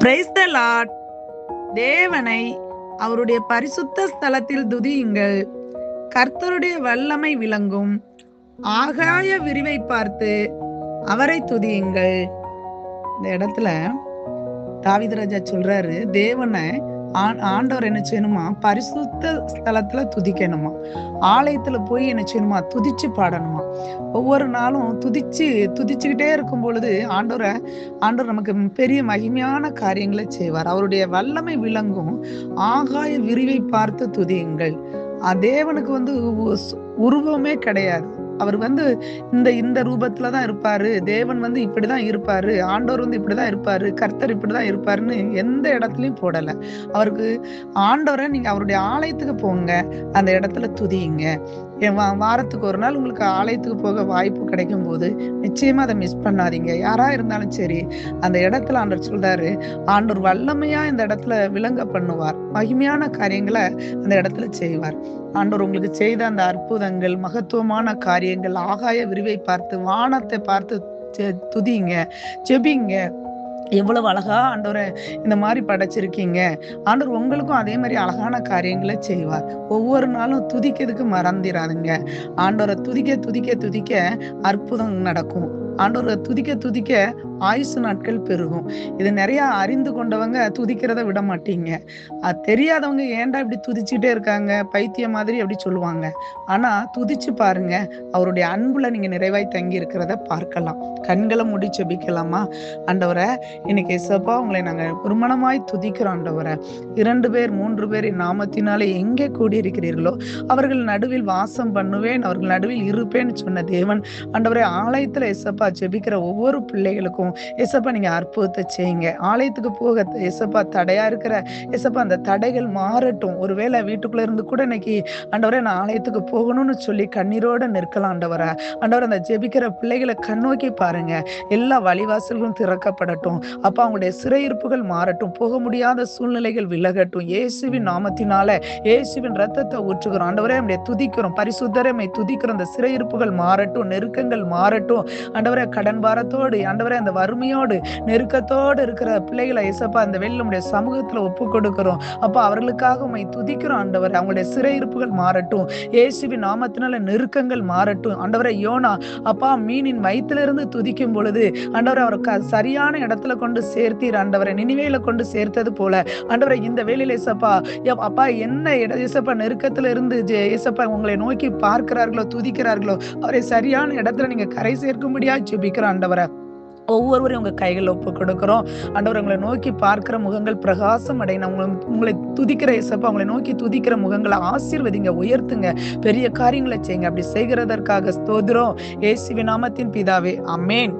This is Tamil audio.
Praise the Lord. தேவனை அவருடைய பரிசுத்த ஸ்தலத்தில் துதியுங்கள். கர்த்தருடைய வல்லமை விளங்கும். ஆகாய விரிவை பார்த்து அவரை துதியுங்கள். இந்த இடத்துல தாவீது ராஜா சொல்றாரு, தேவனை ஆண்டவர் என்ன செய்யணுமா, பரிசுத்த ஸ்தலத்துல துதிக்கணுமா, ஆலயத்துல போய் என்ன செய்யணுமா, துதிச்சு பாடணுமா. ஒவ்வொரு நாளும் துதிச்சுக்கிட்டே இருக்கும் பொழுது ஆண்டவர் நமக்கு பெரிய மகிமையான காரியங்களை செய்வார். அவருடைய வல்லமை விளங்கும். ஆகாய விரிவை பார்த்து துதியுங்கள். தேவனுக்கு உருவமே கிடையாது. அவர் இந்த ரூபத்துலதான் இருப்பாரு. தேவன் இப்படிதான் இருப்பாரு. ஆண்டவர் இப்படிதான் இருப்பாரு. கர்த்தர் இப்படிதான் இருப்பாருன்னு எந்த இடத்துலயும் போடல. அவருக்கு ஆண்டவரை நீங்க அவருடைய ஆலயத்துக்கு போங்க, அந்த இடத்துல துதியுங்க. வாரத்துக்கு ஒரு நாள் உங்களுக்கு ஆலயத்துக்கு போக வாய்ப்பு கிடைக்கும் போது நிச்சயமா அதை மிஸ் பண்ணாதீங்க. யாரா இருந்தாலும் சரி, அந்த இடத்துல ஆண்டவர் சொல்றாரு, ஆண்டவர் வல்லமையா இந்த இடத்துல விளங்க பண்ணுவார். மகிமையான காரியங்களை அந்த இடத்துல செய்வார். ஆண்டவர் உங்களுக்கு செய்த அந்த அற்புதங்கள், மகத்துவமான காரியங்கள், ஆகாய விரிவை பார்த்து, வானத்தை பார்த்து துதிங்க, ஜெபிங்க. எவ்வளவு அழகா ஆண்டவரை இந்த மாதிரி படைச்சிருக்கீங்க. ஆண்டவர் உங்களுக்கும் அதே மாதிரி அழகான காரியங்களை செய்வார். ஒவ்வொரு நாளும் துதிக்கிறதுக்கு மறந்துடாதுங்க. ஆண்டவரை துதிக்க அற்புதம் நடக்கும். ஆண்டவரை துதிக்க ஆயுசு நாட்கள் பெருகும். இது நிறைய அறிந்து கொண்டவங்க துதிக்கிறத விட மாட்டீங்க. அது தெரியாதவங்க ஏன்டா இப்படி துதிச்சுட்டே இருக்காங்க, பைத்திய மாதிரி அப்படி சொல்லுவாங்க. ஆனா துதிச்சு பாருங்க, அவருடைய அன்புல நீங்க நிறைவாய் தங்கி இருக்கிறத பார்க்கலாம். கண்களை மூடி ஜெபிக்கலாமா? ஆண்டவரை, இன்னைக்கு இயேசுப்பா உங்களை நாங்க ஒருமனமாய் துதிக்கிறோம். ஆண்டவரை, 2 பேர் 3 பேர் நாமத்தினாலே எங்கே கூடியிருக்கிறீர்களோ அவர்கள் நடுவில் வாசம் பண்ணுவேன், அவர்கள் நடுவில் இருப்பேன்னு சொன்ன தேவன், ஆண்டவரே, ஆலயத்துல இயேசுப்பா ஜெபிக்கிற ஒவ்வொரு பிள்ளைகளுக்கும் இயேசுப்பா நீங்க அற்புதத்தை செய்யுங்க. ஆலயத்துக்கு போக இயேசுப்பா தடையா இருக்கிற இயேசுப்பா அந்த தடைகள் மாறட்டும். ஒருவேளை வீட்டுக்குள்ள இருந்து கூட இன்னைக்கு ஆண்டவரே நான் ஆலயத்துக்கு போகணும்னு சொல்லி கண்ணீரோட நிற்கலாம். ஆண்டவரை, அந்த ஜெபிக்கிற பிள்ளைகளை கண்ணோக்கி பாருங்க. எல்லா வழிவாசல்களும் திறக்கப்படட்டும். அப்ப அவங்களுடைய சிறையிருப்புகள் மாறட்டும். போக முடியாத சூழ்நிலைகள் விலகட்டும். இயேசுவின் நாமத்தினால இயேசுவின் ரத்தத்தை ஊற்றுகிறோம். ஆண்டவரே, நம்முடைய துதிக்கிறோம். பரிசுத்தரை துதிக்கிறோம். அந்த சிறையிருப்புகள் மாறட்டும், நெருக்கங்கள் மாறட்டும். ஆண்டவரே, கடன் பாரத்தோடு, ஆண்டவரே, அந்த வறுமையோடு நெருக்கத்தோடு இருக்கிற பிள்ளைகளை இயேசுப்பா அந்த நம்முடைய சமூகத்துல ஒப்பு கொடுக்கிறோம். அப்ப அவர்களுக்காக உம்மை துதிக்கிறோம். ஆண்டவரே, அவங்களுடைய சிறையிருப்புகள் மாறட்டும். இயேசுவின் நாமத்தினால நெருக்கங்கள் மாறட்டும். ஆண்டவரே, யோனா அப்பா மீனின் வயிற்றிலிருந்து துதிக்கும் பொழுது ஆண்டவரே அவருக்கு சரியான இடத்துல கொண்டு சேர்த்தீர். ஆண்டவரை நினிவேல கொண்டு சேர்த்தது போல ஆண்டவரை இந்த வேளையில இயேசுப்பா அப்பா என்ன இயேசுப்பா நெருக்கத்துல இருந்து இயேசுப்பா உங்களை நோக்கி பார்க்கிறார்களோ, துதிக்கிறார்களோ, அவரை சரியான இடத்துல நீங்க கரை சேர்க்கும்படியா ஜெபிக்கிற ஆண்டவரை ஒவ்வொருவரையும் உங்க கைகள் ஒப்பு கொடுக்கிறோம். ஆண்டவர், உங்களை நோக்கி பார்க்கிற முகங்கள் பிரகாசம் அடையணும். உங்களை துதிக்கிற இயேசுப்பா உங்களை நோக்கி துதிக்கிற முகங்களை ஆசீர்வதிங்க, உயர்த்துங்க, பெரிய காரியங்களை செய்யுங்க. அப்படி செய்கிறதற்காக ஸ்தோத்திரம். இயேசுவின் நாமத்தின் பிதாவே, ஆமென்.